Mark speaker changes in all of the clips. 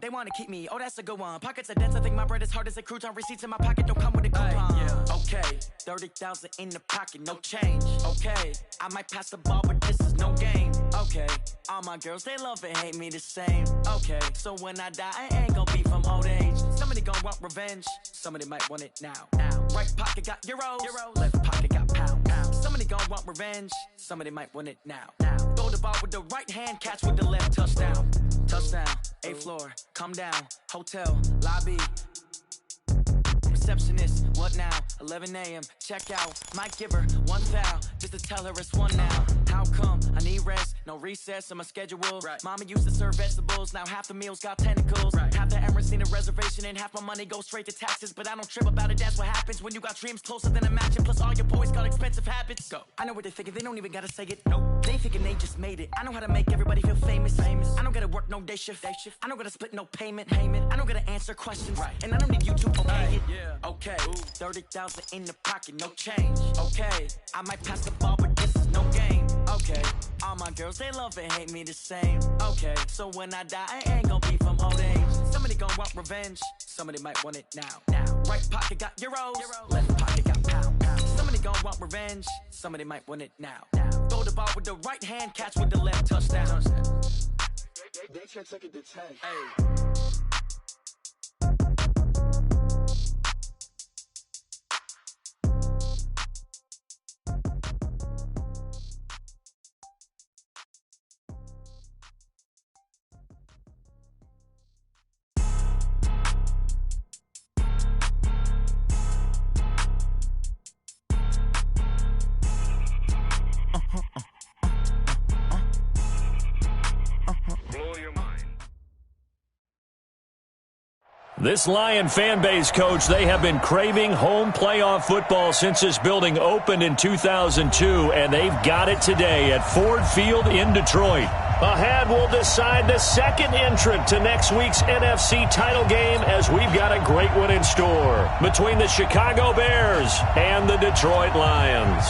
Speaker 1: They want to keep me, oh that's a good one. Pockets are dense, I think my bread is hard as a crouton. Receipts in my pocket don't come with a coupon. Yeah. Okay, 30,000 in the pocket, no change. Okay, I might pass the ball, but this is no game. Okay, all my girls, they love and hate me the same. Okay, so when I die, I ain't gonna be from old age. Somebody gonna want revenge, somebody might want it now. Right pocket got euros, left pocket got pounds. Somebody gonna want revenge, somebody might want it now. Throw the ball with the right hand, catch with the left, touchdown. Touchdown, 8th floor, come down, hotel, lobby. Receptionist, what now? 11 a.m., check out. Might give her one foul, just to tell her it's one now. How come? I need rest, no recess in my schedule. Right. Mama used to serve vegetables, now half the meals got tentacles. Right. Half the Emirates need a reservation and half my money goes straight to taxes. But I don't trip about it, that's what happens when you got dreams closer than a match. And plus all your boys got expensive habits. Go. I know what they're thinking, they don't even gotta say it. Nope. They thinking they just made it. I know how to make everybody feel famous. I don't gotta work no day shift. I don't gotta split no payment. I don't gotta answer questions. Right. And I don't need you to okay it. Yeah. Okay, 30,000 in the pocket, no change. Okay, I might pass the ball, but this is no game. Okay, all my girls, they love and hate me the same. Okay, so when I die, I ain't gonna be from old age. Somebody gonna want revenge, somebody might want it now. Right pocket got euros, left pocket got pounds. Somebody gonna want revenge, somebody might want it now. Throw the ball with the right hand, catch with the left, touchdown.
Speaker 2: They check second to 10.
Speaker 1: Hey.
Speaker 3: This Lion fan base, Coach, they have been craving home playoff football since this building opened in 2002, and they've got it today at Ford Field in Detroit. Ahead, we'll decide the second entrant to next week's NFC title game as we've got a great one in store between the Chicago Bears and the Detroit Lions.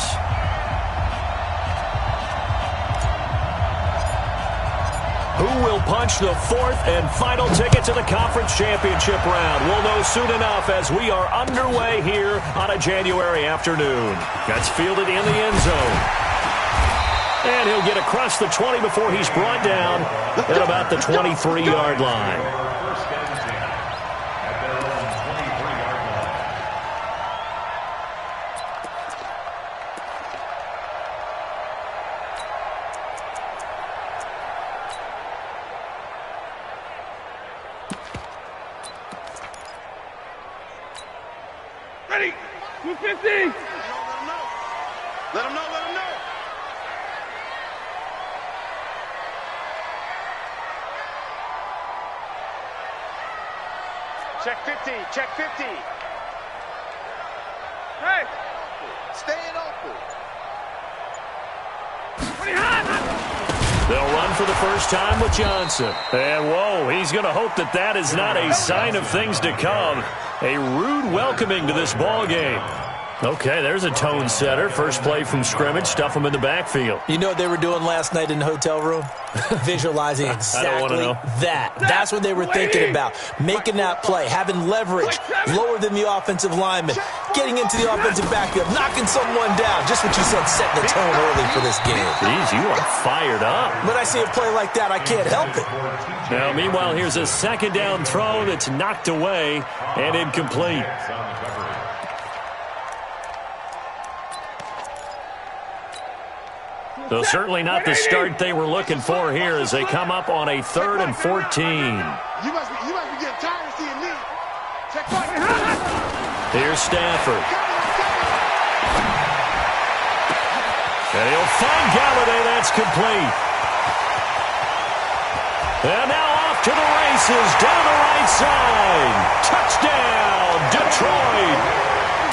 Speaker 3: Who will punch the fourth and final ticket to the conference championship round? We'll know soon enough as we are underway here on a January afternoon. That's fielded in the end zone. And he'll get across the 20 before he's brought down at about the 23-yard line.
Speaker 2: Ready? 250. Let him know. Let him know. Check 50. Check 50. Hey. Staying open.
Speaker 3: They'll run for the first time with Johnson. And, whoa, he's going to hope that that is not a sign of things to come. A rude welcoming to this ball game. Okay, there's a tone setter. First play from scrimmage, stuff him in the backfield.
Speaker 4: You know what they were doing last night in the hotel room? Visualizing exactly that. That's what they were thinking about. Making that play, having leverage, lower than the offensive lineman, getting into the offensive backfield, knocking someone down. Just what you said, setting the tone early for this game.
Speaker 3: Jeez, you are fired up.
Speaker 4: When I see a play like that, I can't help it.
Speaker 3: Now, meanwhile, here's a second down throw that's knocked away and incomplete. So certainly not the start they were looking for here as they come up on a 3rd and 14.
Speaker 2: You must be getting tired of seeing me. Check back.
Speaker 3: Here's Stafford. And he'll find Galladay. That's complete. And now off to the races down the right side. Touchdown, Detroit.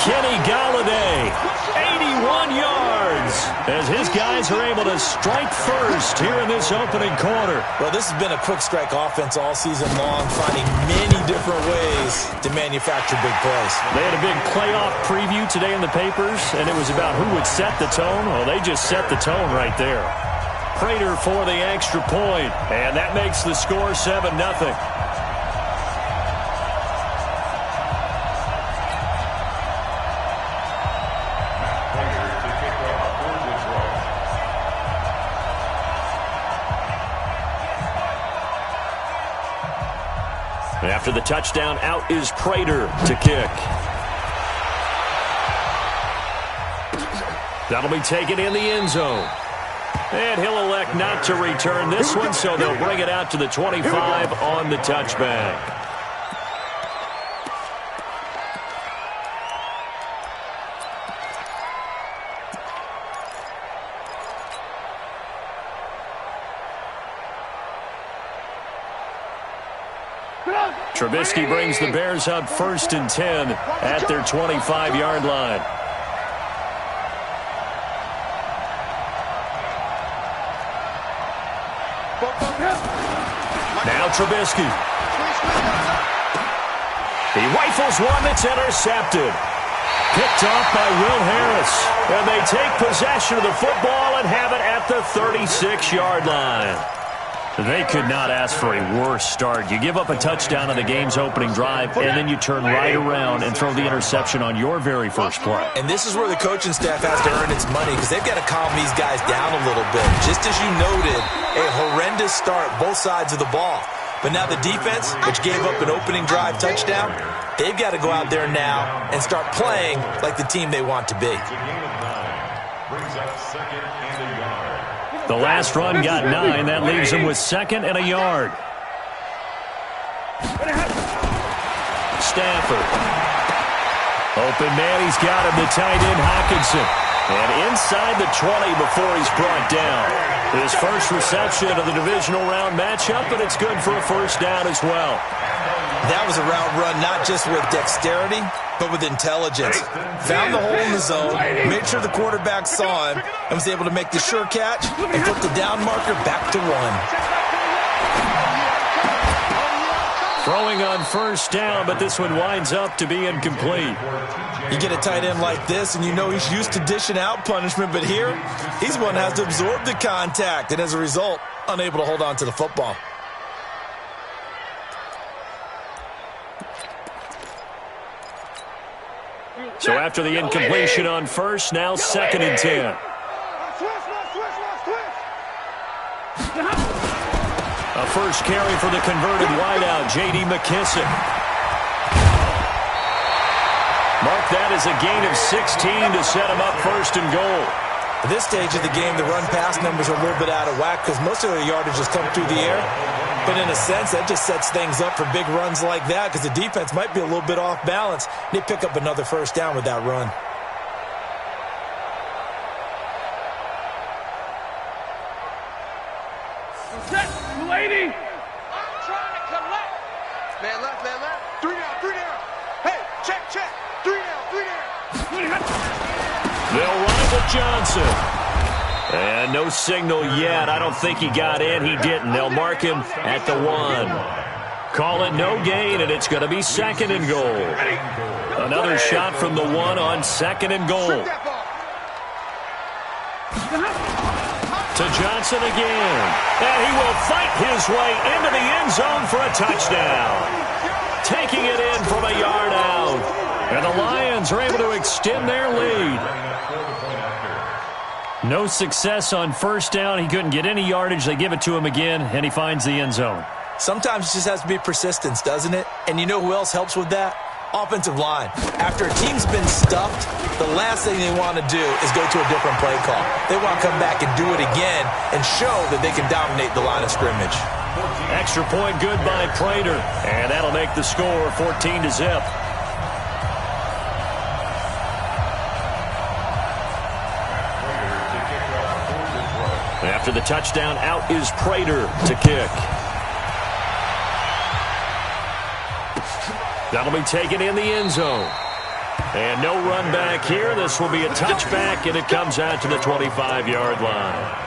Speaker 3: Kenny Galladay, 81 yards, as his guys are able to strike first here in this opening quarter.
Speaker 4: Well, this has been a quick strike offense all season long, finding many different ways to manufacture big plays.
Speaker 3: They had a big playoff preview today in the papers, and it was about who would set the tone. Well, they just set the tone right there. Prater for the extra point, and that makes the score 7-0. After the touchdown, out is Prater to kick. That'll be taken in the end zone. And he'll elect not to return this one, so they'll bring it out to the 25 on the touchback. Trubisky brings the Bears up 1st and 10 at their 25-yard line. Now Trubisky. He rifles one that's intercepted. Picked off by Will Harris. And they take possession of the football and have it at the 36-yard line. They could not ask for a worse start. You give up a touchdown on the game's opening drive, and then you turn right around and throw the interception on your very first play.
Speaker 4: And this is where the coaching staff has to earn its money, because they've got to calm these guys down a little bit. Just as you noted, a horrendous start, both sides of the ball. But now the defense, which gave up an opening drive touchdown, they've got to go out there now and start playing like the team they want to be.
Speaker 3: The last run got 9. That leaves him with 2nd and a yard. Stafford. Open man, he's got him, the tight end, Hockenson. And inside the 20 before he's brought down. His first reception of the divisional round matchup, but it's good for a first down as well.
Speaker 4: That was a route run not just with dexterity, but with intelligence. Found the hole in the zone, made sure the quarterback saw him, and was able to make the sure catch and put the down marker back to 1.
Speaker 3: Throwing on first down, but this one winds up to be incomplete.
Speaker 4: You get a tight end like this, and you know he's used to dishing out punishment, but here, he's the one that has to absorb the contact, and as a result, unable to hold on to the football.
Speaker 3: So after the incompletion on first, now 2nd and 10. A first carry for the converted wideout, J.D. McKissick. Mark that as a gain of 16 to set him up 1st and goal.
Speaker 4: At this stage of the game, the run-pass numbers are a little bit out of whack because most of the yardage has come through the air. But in a sense, that just sets things up for big runs like that because the defense might be a little bit off balance. They pick up another first down with that run.
Speaker 2: Set, 280. I'm trying to collect. Man left, man left. 3 down, 3 down. Hey, check, check. 3 down, 3 down.
Speaker 3: They'll run it with Johnson. And no signal yet. I don't think he got in. He didn't. They'll mark him at the 1. Call it no gain, and it's going to be 2nd and goal. Another shot from the 1 on 2nd and goal. To Johnson again. And he will fight his way into the end zone for a touchdown. Taking it in from a yard out. And the Lions are able to extend their lead. No success on first down. He couldn't get any yardage. They give it to him again, and he finds the end zone.
Speaker 4: Sometimes it just has to be persistence, doesn't it? And you know who else helps with that? Offensive line. After a team's been stuffed, the last thing they want to do is go to a different play call. They want to come back and do it again and show that they can dominate the line of scrimmage.
Speaker 3: Extra point good by Prater, and that'll make the score 14-0. After the touchdown, out is Prater to kick. That'll be taken in the end zone. And no run back here. This will be a touchback, and it comes out to the 25-yard line.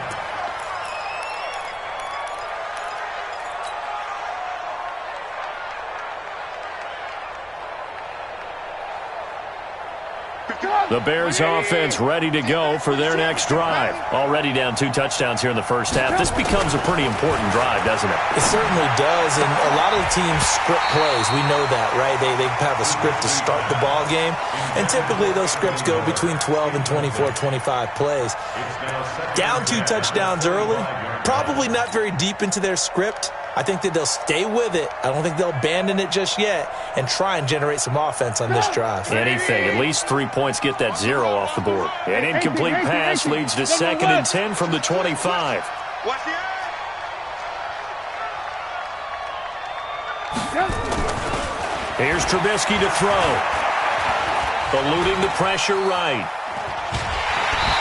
Speaker 3: The Bears offense ready to go for their next drive. Already down 2 touchdowns here in the first half. This becomes a pretty important drive, doesn't it?
Speaker 4: It certainly does, and a lot of the teams script plays. We know that, right? They have a script to start the ball game, and typically those scripts go between 12 and 24, 25 plays. Down 2 touchdowns early, probably not very deep into their script, I think that they'll stay with it. I don't think they'll abandon it just yet and try and generate some offense on this drive.
Speaker 3: Anything. At least 3 points get that 0 off the board. An incomplete pass leads to 2nd and 10 from the 25. Here's Trubisky to throw. Eluding the pressure right.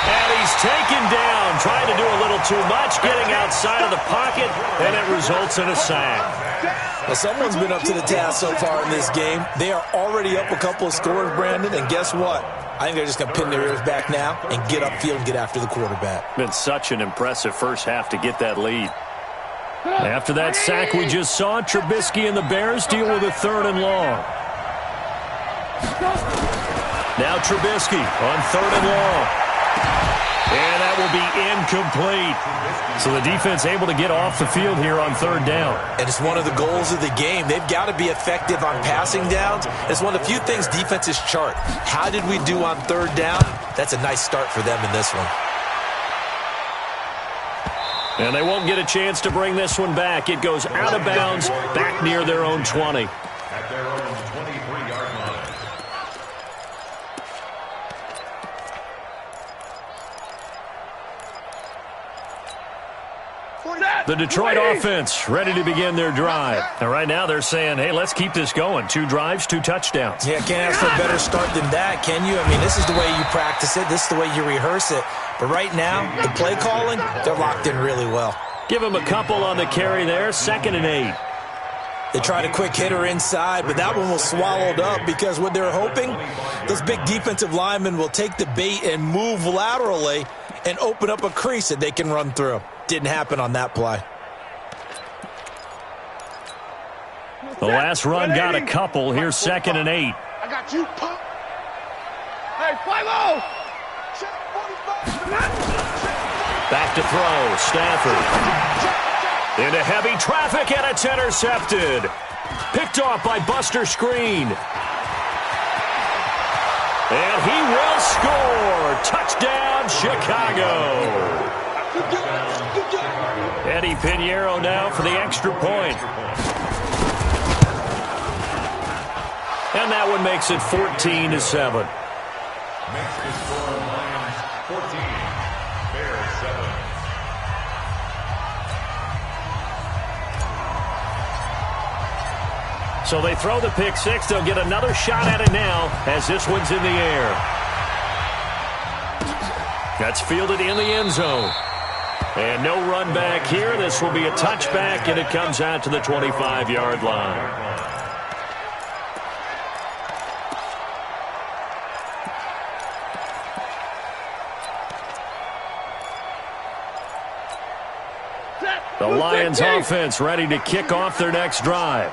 Speaker 3: And he's taken down, trying to do a little too much, getting outside of the pocket, and it results in a sack.
Speaker 4: Well, someone's been up to the task so far in this game. They are already up a couple of scores, Brandon, and guess what? I think they're just going to pin their ears back now and get upfield and get after the quarterback.
Speaker 3: Been such an impressive first half to get that lead. After that sack we just saw, Trubisky and the Bears deal with a 3rd and long. Now Trubisky on 3rd and long. And that will be incomplete. So the defense able to get off the field here on 3rd down.
Speaker 4: And it's one of the goals of the game. They've got to be effective on passing downs. It's one of the few things defenses chart. How did we do on 3rd down? That's a nice start for them in this one.
Speaker 3: And they won't get a chance to bring this one back. It goes out of bounds, back near their own 20.
Speaker 5: At their own 23-yard line.
Speaker 3: The Detroit offense ready to begin their drive. And right now they're saying, hey, let's keep this going. 2 drives, 2 touchdowns.
Speaker 4: Yeah, can't ask for a better start than that, can you? I mean, this is the way you practice it. This is the way you rehearse it. But right now, the play calling, they're locked in really well.
Speaker 3: Give them a couple on the carry there, 2nd and 8.
Speaker 4: They tried a quick hitter inside, but that one was swallowed up because what they're hoping, those big defensive linemen will take the bait and move laterally and open up a crease that they can run through. Didn't happen on that play.
Speaker 3: The last run got a couple. Here's 2nd and 8.
Speaker 2: I got you, punk. Hey, 5-0.
Speaker 3: Back to throw. Stafford. Into heavy traffic, and it's intercepted. Picked off by Buster Screen. And he will score. Touchdown, Chicago. Eddie Pinheiro now for the extra point. And that one makes it 14-7.
Speaker 5: Makes the score Lions 14, Bears 7.
Speaker 3: So they throw the pick six. They'll get another shot at it now as this one's in the air. That's fielded in the end zone. And no run back here. This will be a touchback, and it comes out to the 25-yard line. The Lions offense ready to kick off their next drive.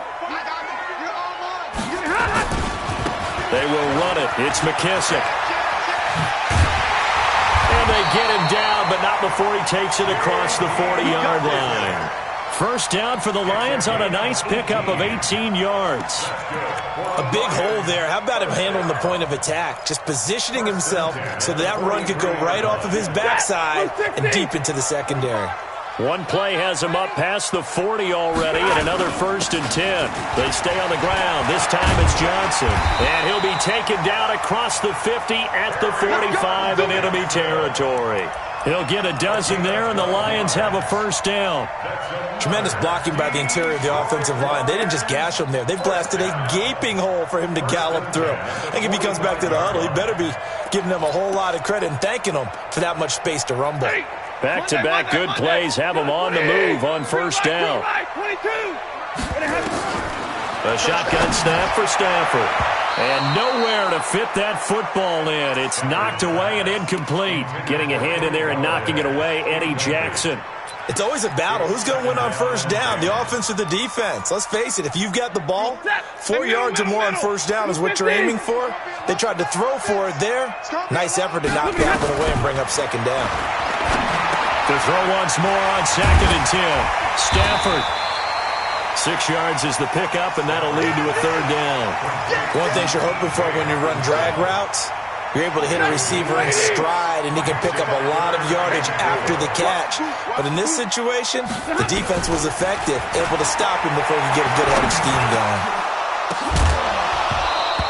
Speaker 3: They will run it. It's McKissick. And they get him down, but not before he takes it across the 40-yard line. First down for the Lions on a nice pickup of 18 yards.
Speaker 4: A big hole there. How about him handling the point of attack? Just positioning himself so that run could go right off of his backside and deep into the secondary.
Speaker 3: One play has him up past the 40 already, and another 1st and 10. They stay on the ground. This time it's Johnson. And he'll be taken down across the 50 at the 45 in enemy territory. He'll get a dozen there, and the Lions have a first down.
Speaker 4: Tremendous blocking by the interior of the offensive line. They didn't just gash him there. They blasted a gaping hole for him to gallop through. I think if he comes back to the huddle, he better be giving them a whole lot of credit and thanking them for that much space to rumble.
Speaker 3: Back-to-back good plays have him on the move on first down. A shotgun snap for Stafford. And nowhere to fit that football in. It's knocked away and incomplete. Getting a hand in there and knocking it away, Eddie Jackson.
Speaker 4: It's always a battle. Who's going to win on first down, the offense or the defense? Let's face it, if you've got the ball, 4 yards or more on first down is what you're aiming for. They tried to throw for it there. Nice effort to knock that one away and bring up second down.
Speaker 3: To throw once more on 2nd and 10. Stafford. 6 yards is the pickup, and that'll lead to a third down.
Speaker 4: One thing you're hoping for when you run drag routes You're able to hit a receiver in stride, and he can pick up a lot of yardage after the catch. But in this situation, the defense was effective, able to stop him before he could get a good head of steam going.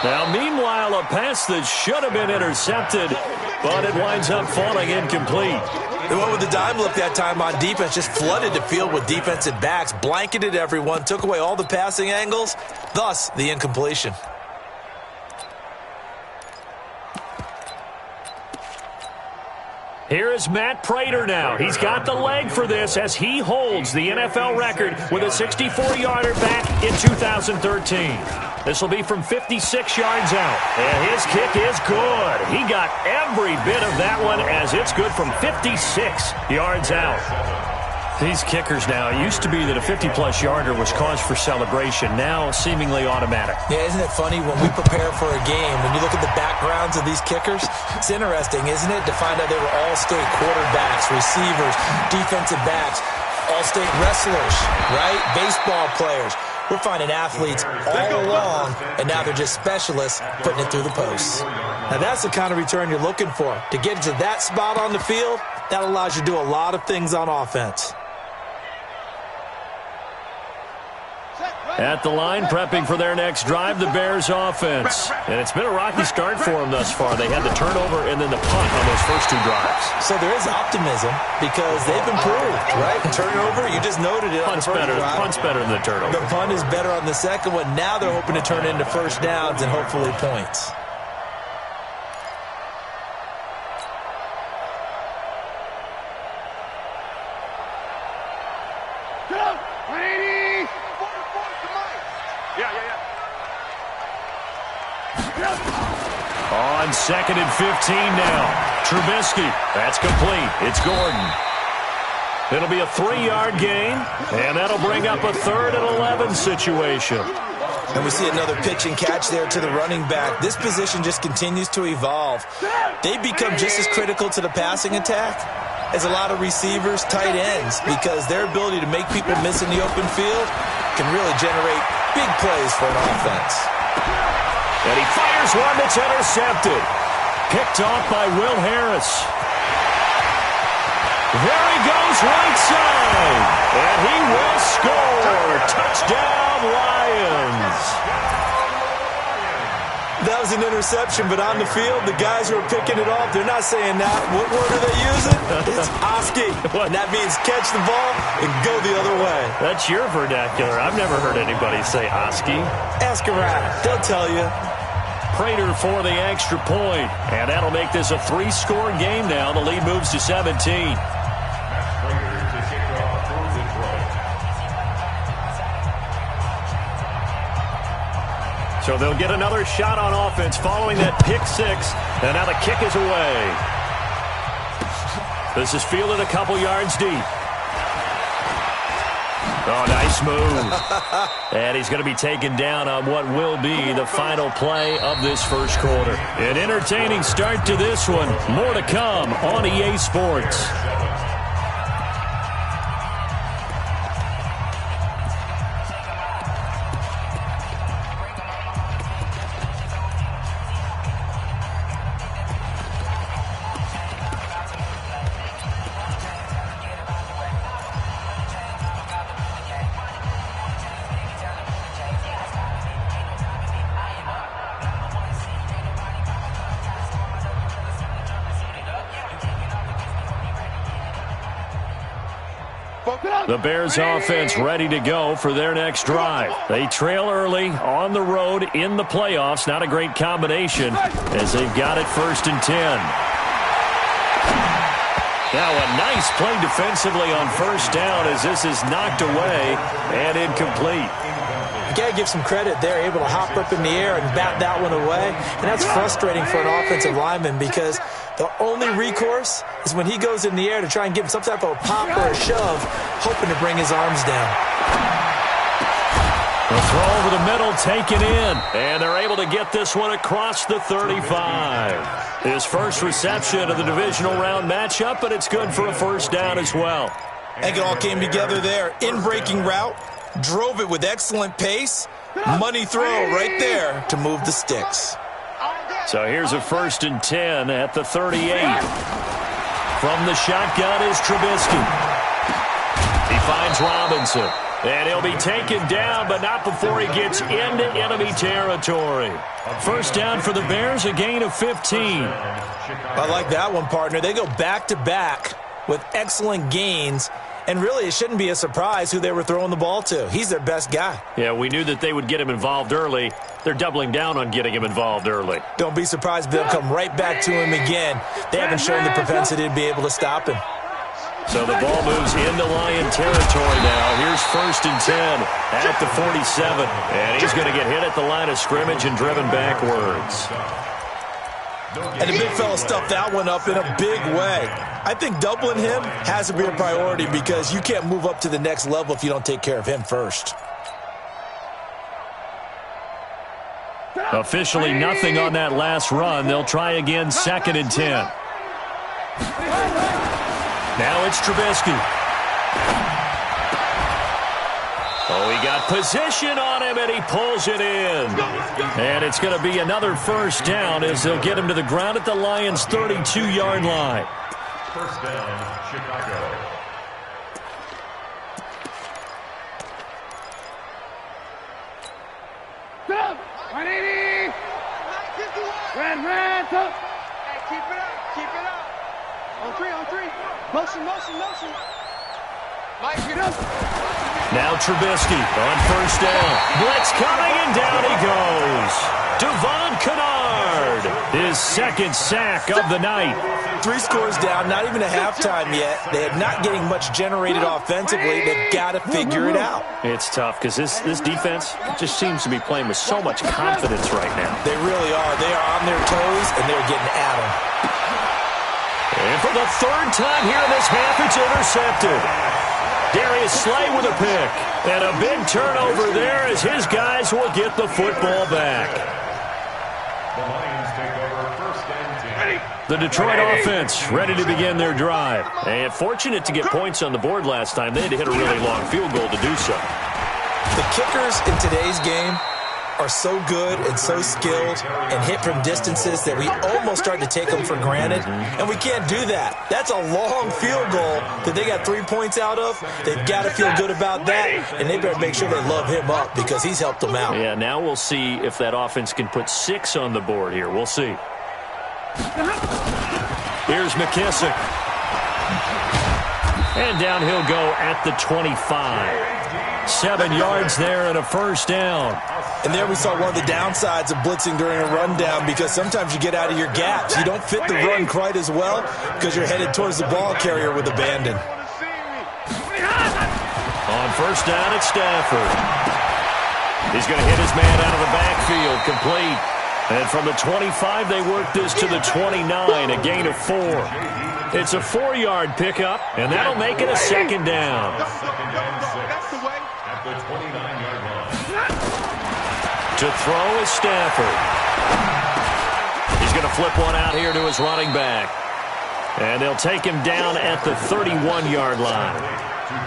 Speaker 3: Now, meanwhile, a pass that should have been intercepted, but it winds up falling incomplete.
Speaker 4: They went with the dime look that time on defense, just flooded the field with defensive backs, blanketed everyone, took away all the passing angles, thus the incompletion.
Speaker 3: Here is Matt Prater now. He's got the leg for this as he holds the NFL record with a 64-yarder back in 2013. This will be from 56 yards out. And his kick is good. He got every bit of that one as it's good from 56 yards out. These kickers now, it used to be that a 50-plus yarder was cause for celebration. Now, seemingly automatic.
Speaker 4: Yeah, isn't it funny when we prepare for a game, when you look at the backgrounds of these kickers, it's interesting, isn't it, to find out they were all-state quarterbacks, receivers, defensive backs, all-state wrestlers, right? Baseball players. We're finding athletes all along, and now they're just specialists putting it through the posts. Now, that's the kind of return you're looking for. To get to that spot on the field, that allows you to do a lot of things on offense.
Speaker 3: At the line, prepping for their next drive, the Bears offense. And it's been a rocky start for them thus far. They had the turnover and then the punt on those first two drives.
Speaker 4: So there is optimism because they've improved, right? Turnover, you just noted it.
Speaker 3: Punt's better than the turnover.
Speaker 4: The punt is better on the second one. Now they're hoping to turn it into first downs and hopefully points.
Speaker 3: On 2nd and 15 now. Trubisky. That's complete. It's Gordon. It'll be a 3-yard gain, and that'll bring up a 3rd and 11 situation.
Speaker 4: And we see another pitch and catch there to the running back. This position just continues to evolve. They become just as critical to the passing attack as a lot of receivers, tight ends, because their ability to make people miss in the open field can really generate big plays for an offense.
Speaker 3: And he fires one that's intercepted. Picked off by Will Harris. There he goes right side. And he will score. Touchdown, Lions.
Speaker 4: That was an interception, but on the field, the guys who are picking it off, they're not saying that. What word are they using? It's Oski. And that means catch the ball and go the other way.
Speaker 3: That's your vernacular. I've never heard anybody say Oski.
Speaker 4: Ask around. They'll tell you.
Speaker 3: Prater for the extra point. And that'll make this a 3-score game now. The lead moves to 17. So they'll get another shot on offense following that pick six. And now the kick is away. This is fielded a couple yards deep. Oh, nice move. And he's going to be taken down on what will be the final play of this first quarter. An entertaining start to this one. More to come on EA Sports. The Bears offense ready to go for their next drive. They trail early on the road in the playoffs. Not a great combination as they've got it 1st and 10. Now a nice play defensively on 1st down as this is knocked away and incomplete.
Speaker 4: You got to give some credit. They're able to hop up in the air and bat that one away. And that's frustrating for an offensive lineman because the only recourse is when he goes in the air to try and give him some type of a pop or a shove, hoping to bring his arms down.
Speaker 3: The throw over the middle taken in, and they're able to get this one across the 35. His first reception of the divisional round matchup, but it's good for a 1st down as well.
Speaker 4: I think it all came together there. In-breaking route, drove it with excellent pace. Money throw right there to move the sticks.
Speaker 3: So here's a 1st and 10 at the 38. From the shotgun is Trubisky. He finds Robinson. And he'll be taken down, but not before he gets into enemy territory. 1st down for the Bears, a gain of 15.
Speaker 4: I like that one, partner. They go back-to-back with excellent gains. And really, it shouldn't be a surprise who they were throwing the ball to. He's their best guy.
Speaker 3: Yeah, we knew that they would get him involved early. They're doubling down on getting him involved early.
Speaker 4: Don't be surprised if they'll come right back to him again. They haven't shown the propensity to be able to stop him.
Speaker 3: So the ball moves into Lion territory now. Here's 1st and 10 at the 47. And he's going to get hit at the line of scrimmage and driven backwards.
Speaker 4: And the big fella stuffed that one up in a big way. I think doubling him has to be a priority because you can't move up to the next level if you don't take care of him first.
Speaker 3: Officially nothing on that last run. They'll try again, 2nd and 10. Now it's Trubisky. Oh, he got position on him, and he pulls it in. And it's going to be another 1st down as they'll get him to the ground at the Lions' 32-yard line.
Speaker 5: 1st down, Chicago.
Speaker 2: Up, 180. Red, up. Hey, keep it up. On three. Motion. Mike, get up.
Speaker 3: Now Trubisky on 1st down. Blitz coming, and down he goes. Devon Kennard, his 2nd sack of the night.
Speaker 4: 3 scores down, not even a halftime yet. They are not getting much generated offensively. They've got to figure it out.
Speaker 3: It's tough because this defense just seems to be playing with so much confidence right now.
Speaker 4: They really are. They are on their toes, and they're getting at them.
Speaker 3: And for the 3rd time here in this half, it's intercepted. Darius Slay with a pick. And a big turnover there as his guys will get the football back.
Speaker 5: The Lions take over 1st and 10.
Speaker 3: The Detroit offense ready to begin their drive. And fortunate to get points on the board last time. They had to hit a really long field goal to do so.
Speaker 4: The kickers in today's game are so good and so skilled and hit from distances that we almost start to take them for granted, and we can't do that. That's a long field goal that they got 3 points out of. They've got to feel good about that, and they better make sure they love him up because he's helped them out.
Speaker 3: Yeah, now we'll see if that offense can put 6 on the board here. We'll see. Here's McKissick. And down he'll go at the 25. 7 yards there and a 1st down.
Speaker 4: And there we saw one of the downsides of blitzing during a rundown because sometimes you get out of your gaps. You don't fit the run quite as well because you're headed towards the ball carrier with abandon.
Speaker 3: On 1st down, it's Stafford. He's going to hit his man out of the backfield, complete. And from the 25, they work this to the 29, a gain of 4. It's a 4-yard pickup, and that'll make it a 2nd down.
Speaker 5: At the 29-yard line.
Speaker 3: To throw is Stafford. He's going to flip one out here to his running back. And they'll take him down at the 31-yard line.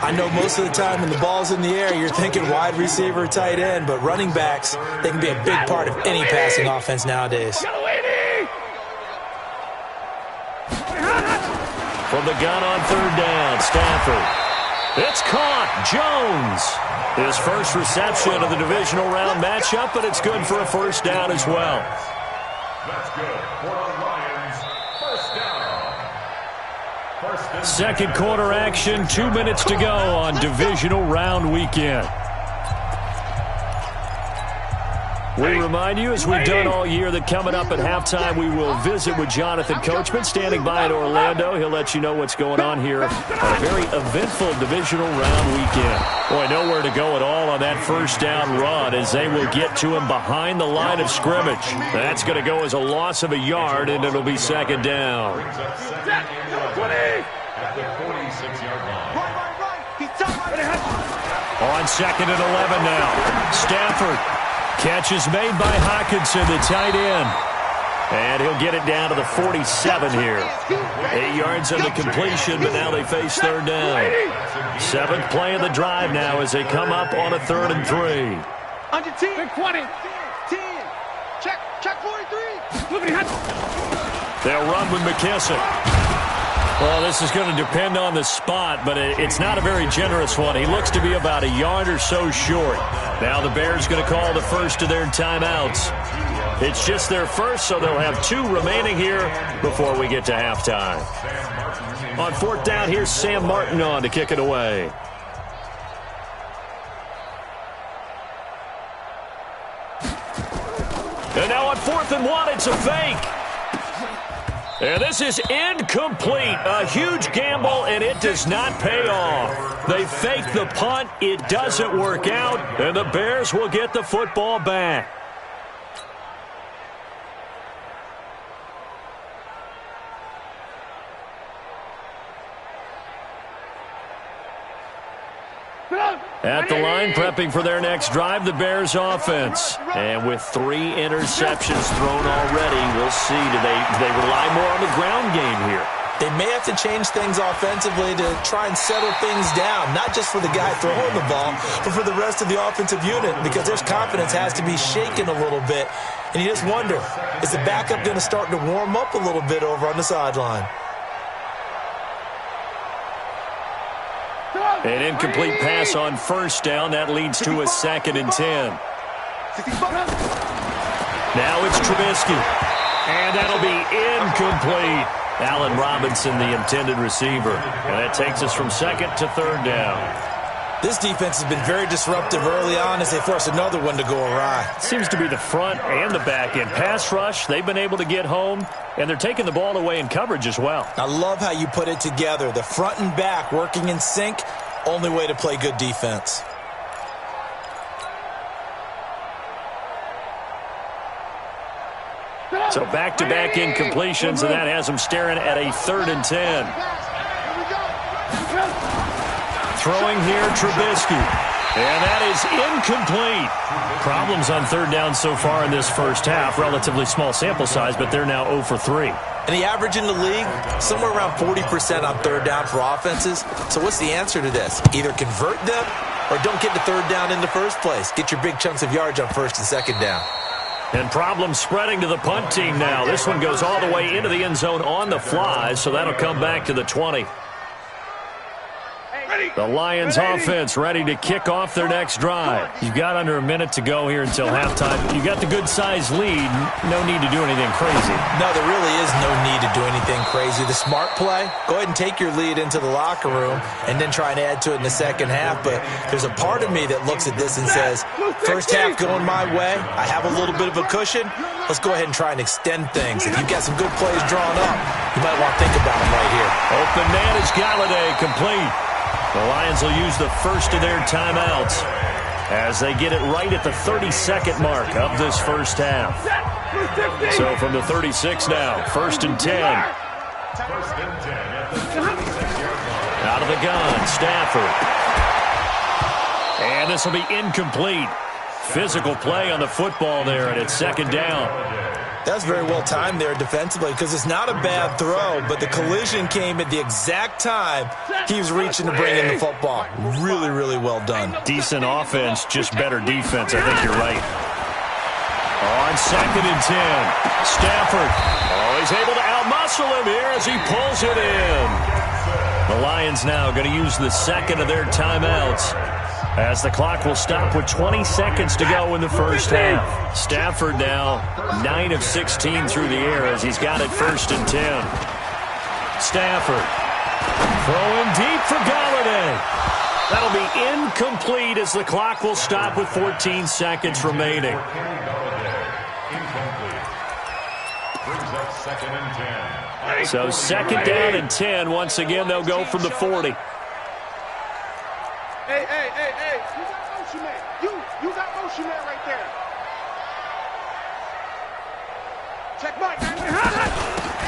Speaker 4: I know most of the time when the ball's in the air, you're thinking wide receiver, tight end, but running backs, they can be a big part of any passing offense nowadays.
Speaker 3: From the gun on 3rd down, Stafford. It's caught. Jones. His first reception of the divisional round matchup, but it's good for a 1st down as well.
Speaker 5: That's good for the Lions. 1st down.
Speaker 3: 2nd quarter action, 2 minutes to go on divisional round weekend. We remind you, as we've done all year, that coming up at halftime, we will visit with Jonathan Coachman, standing by in Orlando. He'll let you know what's going on here on a very eventful divisional round weekend. Boy, nowhere to go at all on that 1st down run as they will get to him behind the line of scrimmage. That's going to go as a loss of a yard, and it'll be 2nd down.
Speaker 5: At the 46-yard line.
Speaker 3: On 2nd and 11 now. Stafford. Catch is made by Hockenson, the tight end. And he'll get it down to the 47 here. 8 yards on the completion, but now they face 3rd down. 7th play of the drive now as they come up on a 3rd and 3.
Speaker 2: Under 10. 20. 10. Check 42.
Speaker 3: They'll run with McKissick. Well, this is going to depend on the spot, but it's not a very generous one. He looks to be about a yard or so short. Now the Bears going to call the first of their timeouts. It's just their first, so they'll have 2 remaining here before we get to halftime. On 4th down, here's Sam Martin on to kick it away. And now on 4th and 1, it's a fake. And this is incomplete. A huge gamble, and it does not pay off. They fake the punt. It doesn't work out, and the Bears will get the football back. At the line, prepping for their next drive, the Bears offense. And with 3 interceptions thrown already, we'll see. Do they rely more on the ground game here?
Speaker 4: They may have to change things offensively to try and settle things down, not just for the guy throwing the ball, but for the rest of the offensive unit, because their confidence has to be shaken a little bit. And you just wonder, is the backup going to start to warm up a little bit over on the sideline?
Speaker 3: An incomplete pass on 1st down. That leads to a 2nd and 10. Now it's Trubisky. And that'll be incomplete. Allen Robinson, the intended receiver. And that takes us from 2nd to 3rd down.
Speaker 4: This defense has been very disruptive early on as they force another one to go awry.
Speaker 3: Seems to be the front and the back end. Pass rush, they've been able to get home, and they're taking the ball away in coverage as well.
Speaker 4: I love how you put it together. The front and back working in sync, only way to play good defense.
Speaker 3: So back-to-back incompletions, and that has them staring at a 3rd and 10. Throwing here, Trubisky. And that is incomplete. Problems on 3rd down so far in this first half. Relatively small sample size, but they're now 0 for 3.
Speaker 4: And the average in the league, somewhere around 40% on 3rd down for offenses. So what's the answer to this? Either convert them or don't get the 3rd down in the first place. Get your big chunks of yards on 1st and 2nd down.
Speaker 3: And problems spreading to the punt team now. This one goes all the way into the end zone on the fly, so that'll come back to the 20. The Lions offense ready to kick off their next drive. You've got under a minute to go here until halftime. You got the good-sized lead. No need to do anything crazy.
Speaker 4: No, there really is no need to do anything crazy. The smart play, go ahead and take your lead into the locker room and then try and add to it in the second half. But there's a part of me that looks at this and says, first half going my way, I have a little bit of a cushion. Let's go ahead and try and extend things. If you've got some good plays drawn up, you might want to think about them right here.
Speaker 3: Open man is Galladay, complete. The Lions will use the first of their timeouts as they get it right at the 32nd mark of this first half. So from the 36 now, 1st and 10. Out of the gun, Stafford. And this will be incomplete. Physical play on the football there, and it's 2nd down.
Speaker 4: That's very well timed there defensively because it's not a bad throw, but the collision came at the exact time he was reaching to bring in the football. Really, really well done.
Speaker 3: Decent offense, just better defense. I think you're right. On 2nd and 10, Stafford. Oh, he's able to outmuscle him here as he pulls it in. The Lions now going to use the 2nd of their timeouts, as the clock will stop with 20 seconds to go in the first half. Stafford now 9 of 16 through the air as he's got it 1st and 10. Stafford throwing deep for Galladay. That'll be incomplete as the clock will stop with 14 seconds remaining. So 2nd down and 10. Once again, they'll go from the 40.
Speaker 2: Hey, you got motion man. You got motion man right there. Check Mike.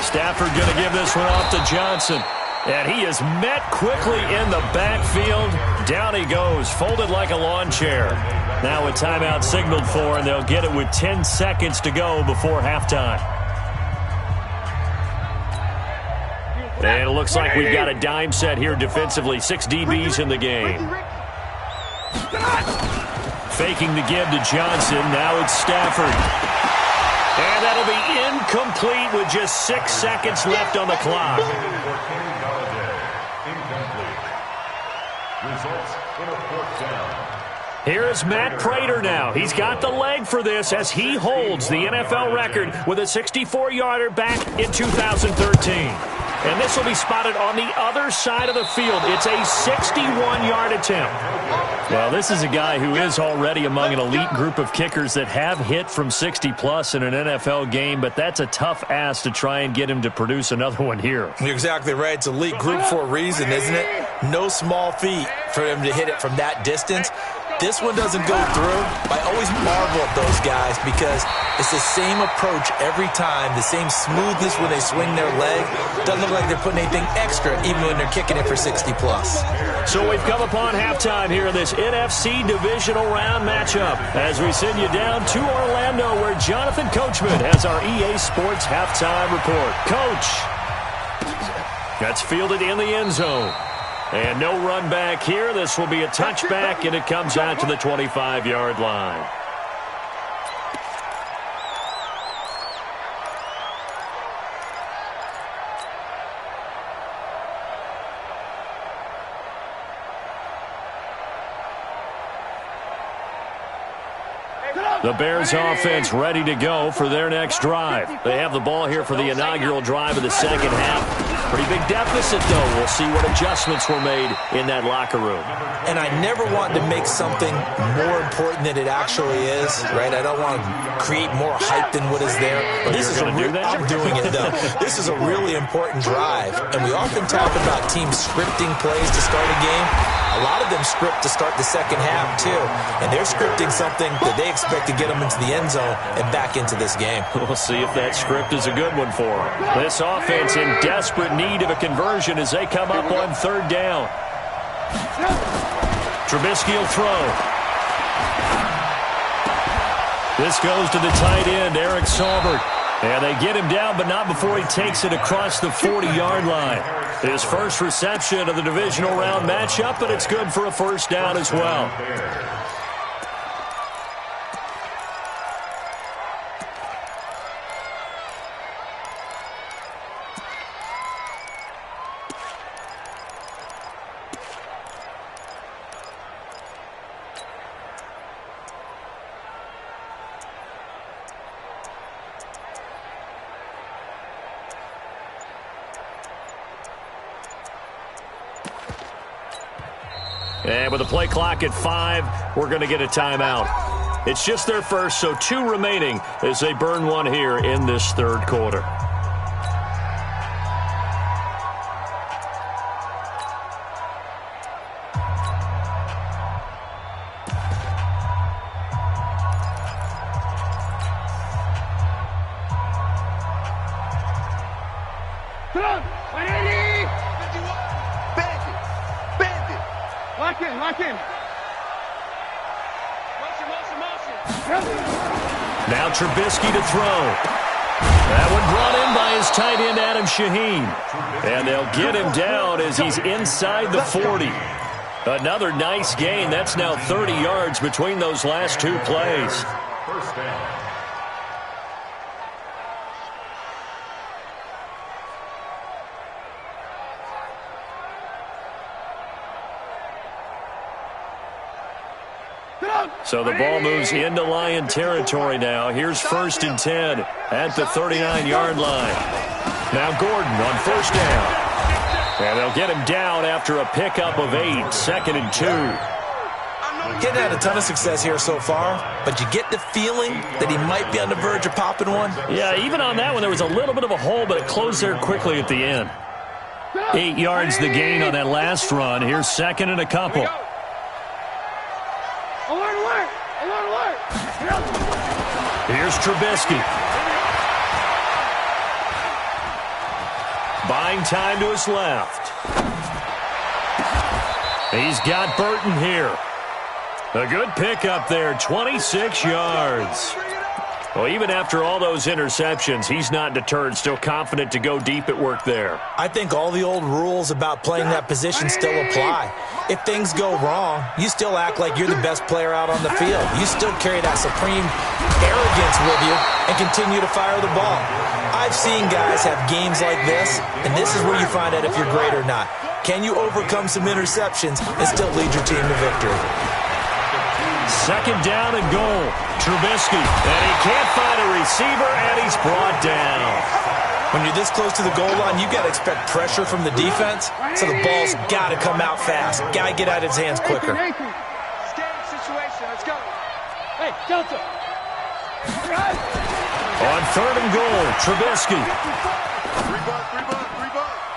Speaker 3: Stafford going to give this one off to Johnson. And he is met quickly in the backfield. Down he goes, folded like a lawn chair. Now a timeout signaled for, and they'll get it with 10 seconds to go before halftime. And it looks like we've got a dime set here defensively. 6 DBs in the game. Faking the give to Johnson. Now it's Stafford. And that'll be incomplete with just 6 seconds left on the clock.
Speaker 5: Results in a 4th down.
Speaker 3: Here is Matt Prater now. He's got the leg for this as he holds the NFL record with a 64-yarder back in 2013. And this will be spotted on the other side of the field. It's a 61-yard attempt. Well, this is a guy who is already among an elite group of kickers that have hit from 60-plus in an NFL game, but that's a tough ask to try and get him to produce another one here.
Speaker 4: You're exactly right. It's an elite group for a reason, isn't it? No small feat for him to hit it from that distance. This one doesn't go through. I always marvel at those guys because it's the same approach every time, the same smoothness when they swing their leg. Doesn't look like they're putting anything extra even when they're kicking it for 60-plus.
Speaker 3: So we've come upon halftime here in this NFC divisional round matchup as we send you down to Orlando where Jonathan Coachman has our EA Sports halftime report. Coach, that's fielded in the end zone. And no run back here. This will be a touchback, and it comes out to the 25-yard line. The Bears offense ready to go for their next drive. They have the ball here for the inaugural drive of the second half. Pretty big deficit, though. We'll see what adjustments were made in that locker room.
Speaker 4: And I never want to make something more important than it actually is, right? I don't want to create more hype than what is there. But this is I'm doing it, though. This is a really important drive. And we often talk about teams scripting plays to start a game. A lot of them script to start the second half, too. And they're scripting something that they expect to get them into the end zone and back into this game.
Speaker 3: We'll see if that script is a good one for them. This offense in desperate need of a conversion as they come up on 3rd down. Trubisky will throw. This goes to the tight end, Eric Saubert. And they get him down, but not before he takes it across the 40-yard line. His first reception of the divisional round matchup, but it's good for a 1st down as well. And with the play clock at 5, we're going to get a timeout. It's just their first, so 2 remaining as they burn one here in this 3rd quarter.
Speaker 2: Come on, 180! Bandit! Lock in! Motion!
Speaker 3: Now Trubisky to throw. That one brought in by his tight end, Adam Shaheen. And they'll get him down as he's inside the 40. Another nice gain. That's now 30 yards between those last 2 plays.
Speaker 5: 1st down.
Speaker 3: So the ball moves into Lion territory now. Here's 1st and 10 at the 39-yard line. Now Gordon on 1st down. And they'll get him down after a pickup of 8, 2nd and 2.
Speaker 4: Getting had a ton of success here so far, but you get the feeling that he might be on the verge of popping one.
Speaker 3: Yeah, even on that one, there was a little bit of a hole, but it closed there quickly at the end. 8 yards the gain on that last run. Here's 2nd and a couple.
Speaker 2: Alert!
Speaker 3: Here's Trubisky. Buying time to his left. He's got Burton here. A good pickup there, 26 yards. Well, even after all those interceptions, he's not deterred, still confident to go deep at work there.
Speaker 4: I think all the old rules about playing that position still apply. If things go wrong, you still act like you're the best player out on the field. You still carry that supreme arrogance with you and continue to fire the ball. I've seen guys have games like this, and this is where you find out if you're great or not. Can you overcome some interceptions and still lead your team to victory?
Speaker 3: Second down and goal. Trubisky, and he can't find a receiver, and he's brought down.
Speaker 4: When you're this close to the goal line, you've got to expect pressure from the defense, so the ball's got to come out fast. Got to get out of his hands quicker.
Speaker 2: Scanning situation. Let's go. Hey, Delta.
Speaker 3: On third and goal, Trubisky.
Speaker 2: Three ball.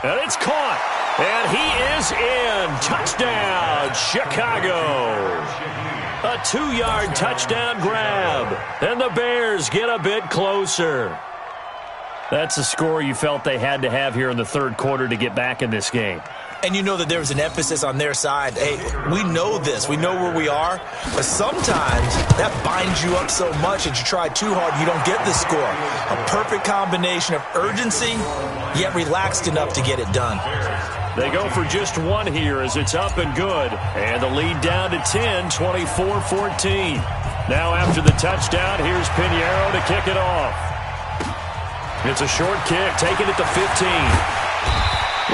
Speaker 3: And it's caught. And he is in. Touchdown, Chicago. A 2-yard touchdown grab. And the Bears get a bit closer. That's a score you felt they had to have here in the third quarter to get back in this game.
Speaker 4: And you know that there was an emphasis on their side. Hey, we know this. We know where we are. But sometimes that binds you up so much that you try too hard, you don't get the score. A perfect combination of urgency, yet relaxed enough to get it done.
Speaker 3: They go for just one here as it's up and good. And the lead down to 10, 24-14. Now after the touchdown, here's Pinheiro to kick it off. It's a short kick, taken at the 15.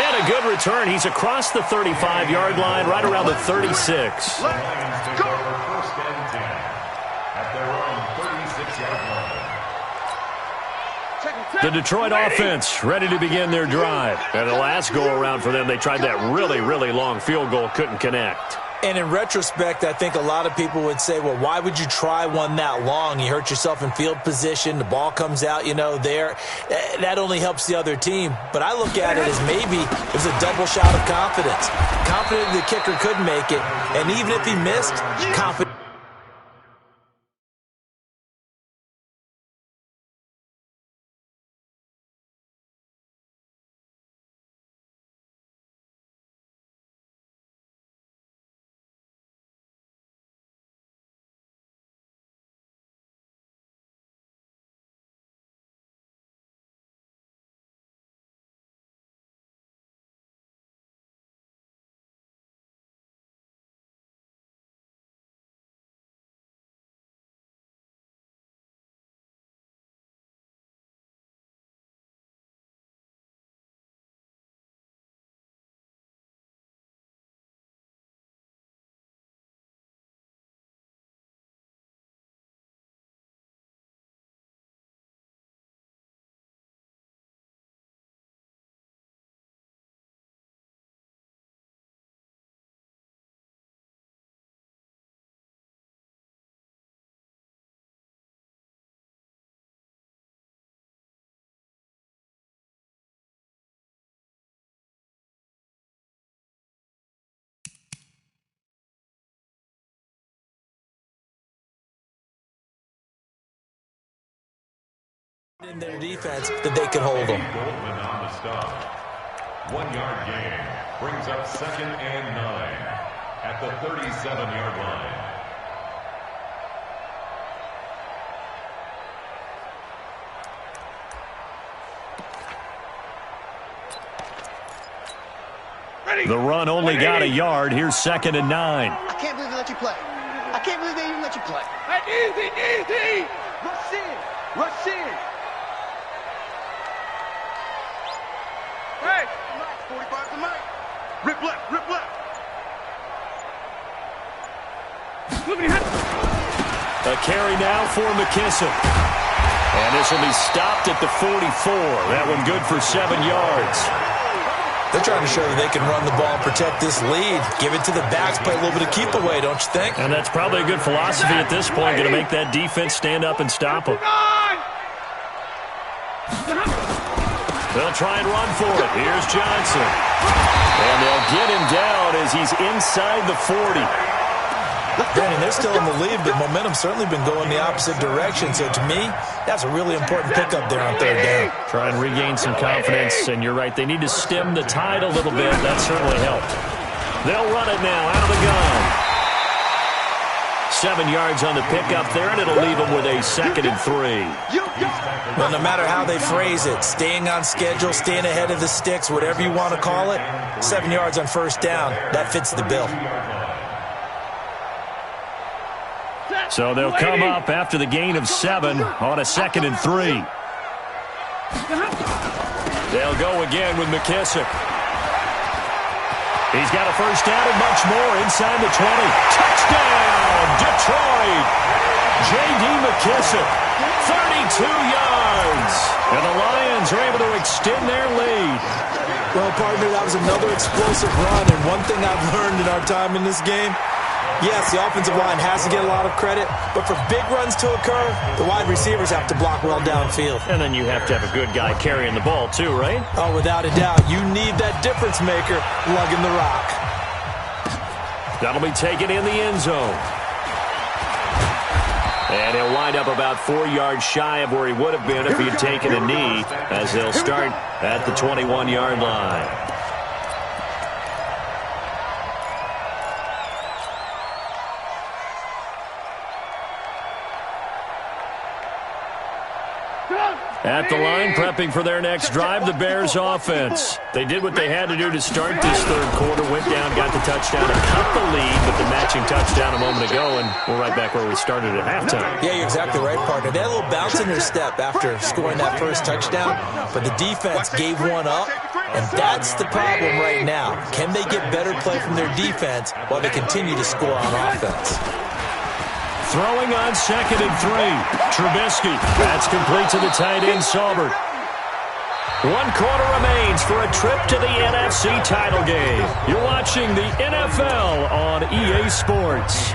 Speaker 3: And a good return. He's across the 35-yard line, right around the 36.
Speaker 5: Let's go. First and 10 at their own 36-yard line.
Speaker 3: The Detroit offense ready to begin their drive. And the last go-around for them, they tried that really, really long field goal, couldn't connect.
Speaker 4: And in retrospect, I think a lot of people would say, well, why would you try one that long? You hurt yourself in field position. The ball comes out, there. That only helps the other team. But I look at it as maybe it was a double shot of confidence. Confident the kicker could make it. And even if he missed, confident. In their defense that they could hold them.
Speaker 5: Goldman on the stop. 1-yard gain brings up second and 9 at the 37-yard line.
Speaker 3: The run only got a yard. Here's second and 9.
Speaker 2: I can't believe they let you play. I can't believe they even let you play. Easy. Rush in. Hey, 45 to Mike. Rip left.
Speaker 3: A carry now for McKissick. And this will be stopped at the 44. That one good for 7 yards.
Speaker 4: They're trying to show that they can run the ball and protect this lead. Give it to the backs, play a little bit of keep away, don't you think?
Speaker 3: And that's probably a good philosophy at this point, going to make that defense stand up and stop them. They'll try and run for it. Here's Johnson. And they'll get him down as he's inside the 40.
Speaker 4: Brandon, they're still in the lead, but momentum's certainly been going the opposite direction. So to me, that's a really important pickup there on third down.
Speaker 3: Try and regain some confidence, and you're right. They need to stem the tide a little bit. That certainly helped. They'll run it now out of the gun. 7 yards on the pickup there, and it'll leave them with a 2nd and 3.
Speaker 4: Well, no matter how they phrase it, staying on schedule, staying ahead of the sticks, whatever you want to call it, 7 yards on first down, that fits the bill.
Speaker 3: So they'll come up after the gain of 7 on a 2nd and 3. They'll go again with McKissick. He's got a first down and much more inside the 20. Touchdown, Detroit! J.D. McKissick, 32 yards. And the Lions are able to extend their lead.
Speaker 4: Well, partner, that was another explosive run. And one thing I've learned in our time in this game, yes, the offensive line has to get a lot of credit, but for big runs to occur, the wide receivers have to block well downfield.
Speaker 3: And then you have to have a good guy carrying the ball too, right?
Speaker 4: Oh, without a doubt. You need that difference maker lugging the rock.
Speaker 3: That'll be taken in the end zone. And he'll wind up about 4 yards shy of where he would have been if he had taken a knee, as they'll start at the 21-yard line. At the line, prepping for their next drive, the Bears offense. They did what they had to do to start this third quarter, went down, got the touchdown, and cut the lead with the matching touchdown a moment ago, and we're right back where we started at halftime.
Speaker 4: Yeah, you're exactly right, partner. They had a little bounce in their step after scoring that first touchdown, but the defense gave one up, and that's the problem right now. Can they get better play from their defense while they continue to score on offense?
Speaker 3: Throwing on 2nd and 3. Trubisky. That's complete to the tight end, Saubert. 1 quarter remains for a trip to the NFC title game. You're watching the NFL on EA Sports.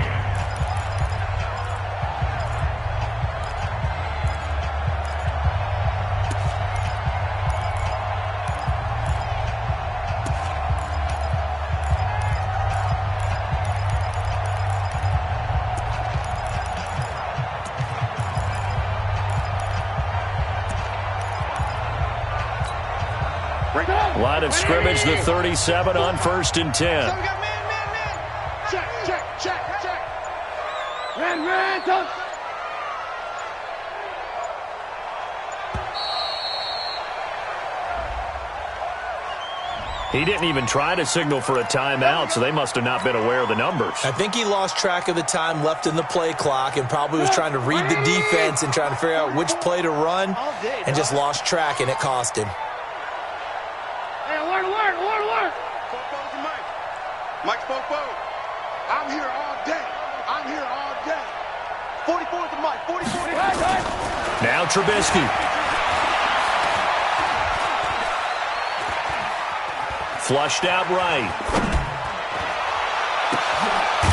Speaker 3: Line of scrimmage, the 37 on 1st and 10.
Speaker 2: Check, check, check, check. Man, touch.
Speaker 3: He didn't even try to signal for a timeout, so they must have not been aware of the numbers.
Speaker 4: I think he lost track of the time left in the play clock and probably was trying to read the defense and trying to figure out which play to run and just lost track, and it cost him.
Speaker 2: Alert. Mike spoke forward. I'm here all day. 44 to Mike. 44 to Mike.
Speaker 3: Now Trubisky. Flushed out right.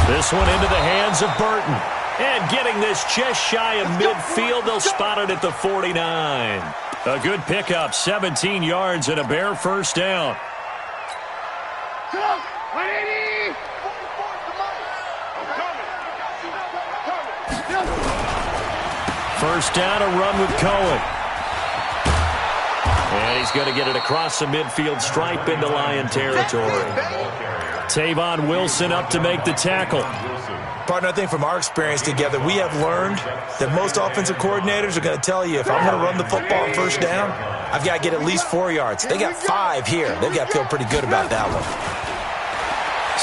Speaker 3: This one into the hands of Burton. And getting this just shy of midfield, they'll spot it at the 49. A good pickup, 17 yards and a Bear first down. First down, a run with Cohen. And he's going to get it across the midfield stripe into Lion territory. Tavon Wilson up to make the tackle.
Speaker 4: Partner, I think from our experience together, we have learned that most offensive coordinators are going to tell you, if I'm going to run the football on first down, I've got to get at least 4 yards. They got 5 here. They've got to feel pretty good about that one.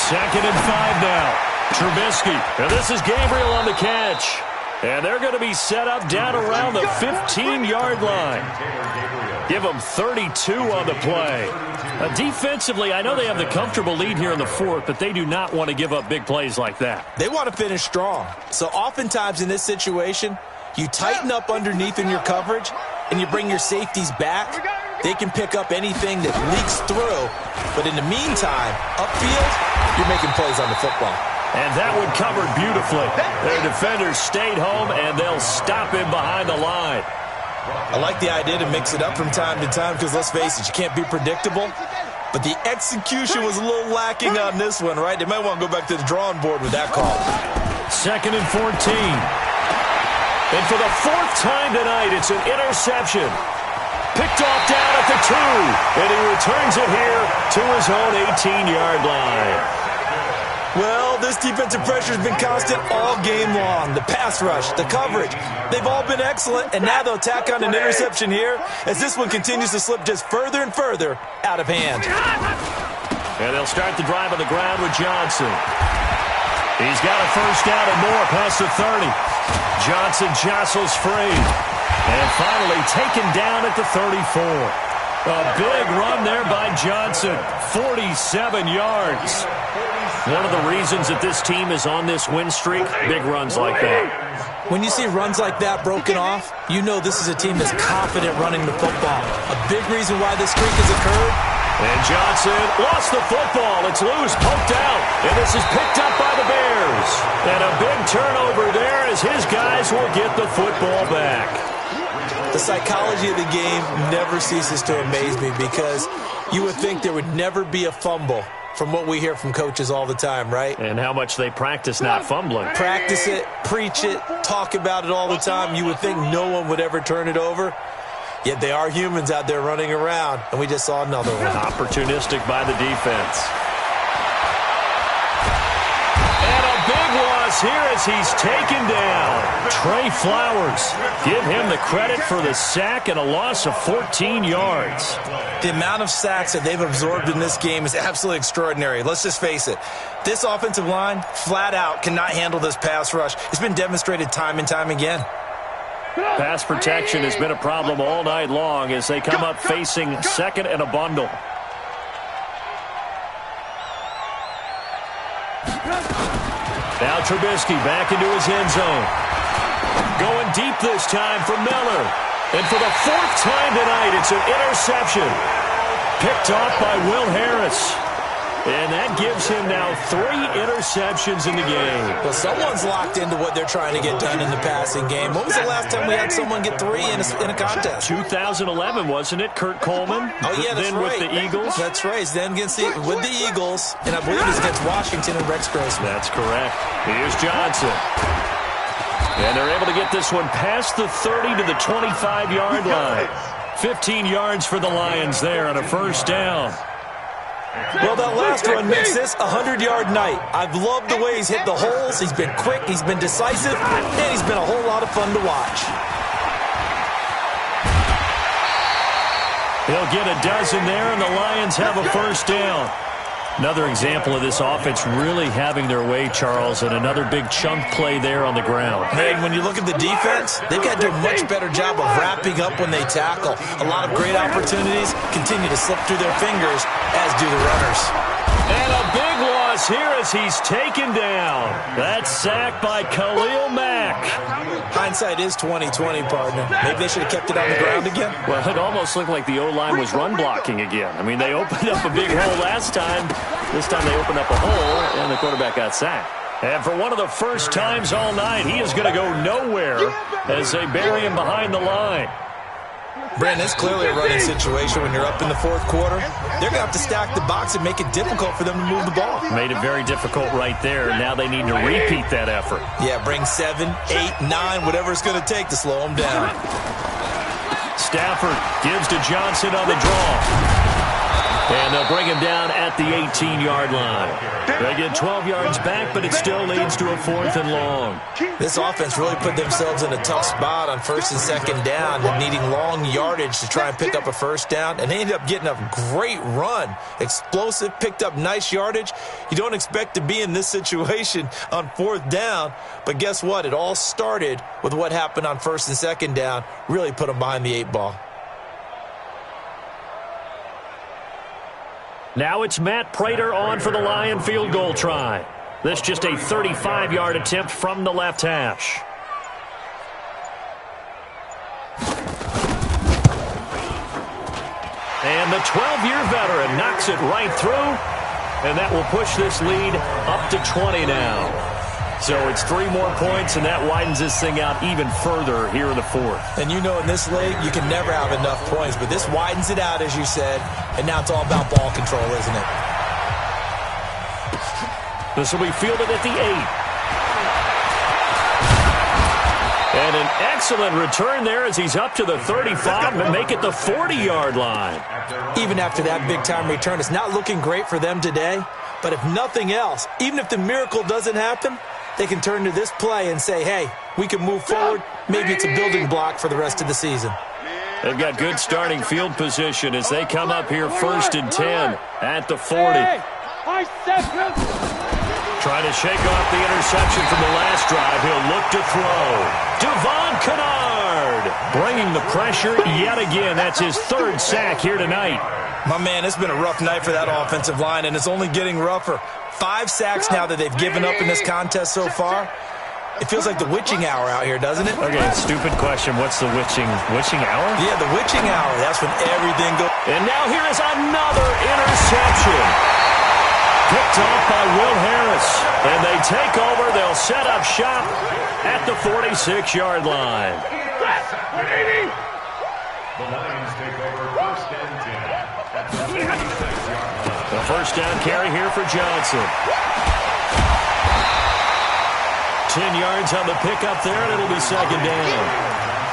Speaker 3: 2nd and 5 now. Trubisky. And this is Gabriel on the catch. And they're going to be set up down around the 15-yard line. Give them 32 on the play. Defensively, I know they have the comfortable lead here in the 4th, but they do not want to give up big plays like that.
Speaker 4: They want to finish strong. So oftentimes in this situation, you tighten up underneath in your coverage, and you bring your safeties back. They can pick up anything that leaks through. But in the meantime, upfield, you're making plays on the football.
Speaker 3: And that one covered beautifully. Their defenders stayed home, and they'll stop him behind the line.
Speaker 4: I like the idea to mix it up from time to time because, let's face it, you can't be predictable. But the execution was a little lacking on this one, right? They might want to go back to the drawing board with that call.
Speaker 3: 2nd and 14. And for the 4th time tonight, it's an interception. Picked off down at the 2. And he returns it here to his own 18-yard line.
Speaker 4: Well, this defensive pressure has been constant all game long. The pass rush, the coverage, they've all been excellent, and now they'll tack on an interception here as this one continues to slip just further and further out of hand.
Speaker 3: And they'll start the drive on the ground with Johnson. He's got a first down and more past the 30. Johnson jostles free. And finally taken down at the 34. A big run there by Johnson. 47 yards. One of the reasons that this team is on this win streak, big runs like that.
Speaker 4: When you see runs like that broken off, you know this is a team that's confident running the football. A big reason why this streak has occurred.
Speaker 3: And Johnson lost the football. It's loose, poked out. And this is picked up by the Bears. And a big turnover there as his guys will get the football back.
Speaker 4: The psychology of the game never ceases to amaze me because you would think there would never be a fumble from what we hear from coaches all the time, right?
Speaker 3: And how much they practice not fumbling.
Speaker 4: Practice it, preach it, talk about it all the time. You would think no one would ever turn it over. Yet they are humans out there running around, and we just saw another one.
Speaker 3: Opportunistic by the defense. And a big loss here as he's taken down. Trey Flowers. Give him the credit for the sack and a loss of 14 yards.
Speaker 4: The amount of sacks that they've absorbed in this game is absolutely extraordinary. Let's just face it. This offensive line, flat out, cannot handle this pass rush. It's been demonstrated time and time again.
Speaker 3: Pass protection has been a problem all night long as they come up facing second and a bundle. Now Trubisky back into his end zone. Going deep this time for Miller. And for the fourth time tonight, it's an interception. Picked off by Will Harris. And that gives him now 3 interceptions in the game.
Speaker 4: Well, someone's locked into what they're trying to get done in the passing game. When was the last time we had someone get 3 in a contest?
Speaker 3: 2011, wasn't it? Kurt Coleman?
Speaker 4: Oh, yeah, that's
Speaker 3: then
Speaker 4: right.
Speaker 3: With the Eagles?
Speaker 4: That's right. Then with the Eagles, and I believe it was against Washington and Rex Grossman.
Speaker 3: That's correct. Here's Johnson. And they're able to get this one past the 30 to the 25-yard line. 15 yards for the Lions there on a first down.
Speaker 4: Well, that last run makes this a 100-yard night. I've loved the way he's hit the holes. He's been quick, he's been decisive, and he's been a whole lot of fun to watch.
Speaker 3: He'll get a dozen there, and the Lions have a first down. Another example of this offense really having their way, Charles, and another big chunk play there on the ground.
Speaker 4: And when you look at the defense, they've got to do a much better job of wrapping up when they tackle. A lot of great opportunities continue to slip through their fingers, as do the runners.
Speaker 3: And a big loss here as he's taken down. That's sacked by Khalil Mack.
Speaker 4: Hindsight is 20/20, partner. Maybe they should have kept it on the ground again.
Speaker 3: Well, it almost looked like the O-line was run blocking again. I mean, they opened up a big hole last time. This time they opened up a hole, and the quarterback got sacked. And for one of the first times all night, he is going to go nowhere as they bury him behind the line.
Speaker 4: Brandon, it's clearly a running situation when you're up in the fourth quarter. They're going to have to stack the box and make it difficult for them to move the ball.
Speaker 3: Made it very difficult right there. Now they need to repeat that effort.
Speaker 4: Yeah, bring 7, 8, 9, whatever it's going to take to slow them down.
Speaker 3: Stafford gives to Johnson on the draw. And they'll bring him down at the 18-yard line. They get 12 yards back, but it still leads to a 4th and long.
Speaker 4: This offense really put themselves in a tough spot on 1st and 2nd down and needing long yardage to try and pick up a first down. And they ended up getting a great run. Explosive, picked up nice yardage. You don't expect to be in this situation on 4th down. But guess what? It all started with what happened on 1st and 2nd down. Really put them behind the 8 ball.
Speaker 3: Now it's Matt Prater on for the Lion field goal try. This just a 35-yard attempt from the left hash. And the 12-year veteran knocks it right through, and that will push this lead up to 20 now. So it's 3 more points, and that widens this thing out even further here in the 4th.
Speaker 4: And you know in this league, you can never have enough points, but this widens it out, as you said, and now it's all about ball control, isn't it?
Speaker 3: This will be fielded at the 8. And an excellent return there as he's up to the 35 and make it the 40-yard line.
Speaker 4: Even after that big-time return, it's not looking great for them today, But if nothing else, even if the miracle doesn't happen, they can turn to this play and say, hey, we can move forward. Maybe it's a building block for the rest of the season.
Speaker 3: They've got good starting field position as they come up here 1st and 10 at the 40. Trying to shake off the interception from the last drive. He'll look to throw. Devon Kennard bringing the pressure yet again. That's his 3rd sack here tonight.
Speaker 4: My man, it's been a rough night for that offensive line, and it's only getting rougher. 5 sacks now that they've given up in this contest so far. It feels like the witching hour out here, doesn't it?
Speaker 3: Okay, stupid question. What's the witching hour?
Speaker 4: Yeah, the witching hour. That's when everything goes.
Speaker 3: And now here is another interception. Picked off by Will Harris. And they take over. They'll set up shop at the 46-yard line.
Speaker 5: The Lions take over 1st and 10 at the 46-yard line.
Speaker 3: The first down carry here for Johnson. 10 yards on the pickup there, and it'll be 2nd down.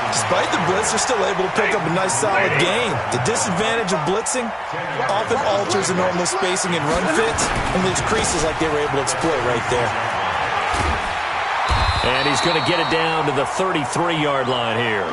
Speaker 4: Despite the blitz, they're still able to pick up a nice, solid gain. The disadvantage of blitzing often alters the normal spacing and run fits, and there's creases like they were able to exploit right there.
Speaker 3: And he's going to get it down to the 33-yard line here.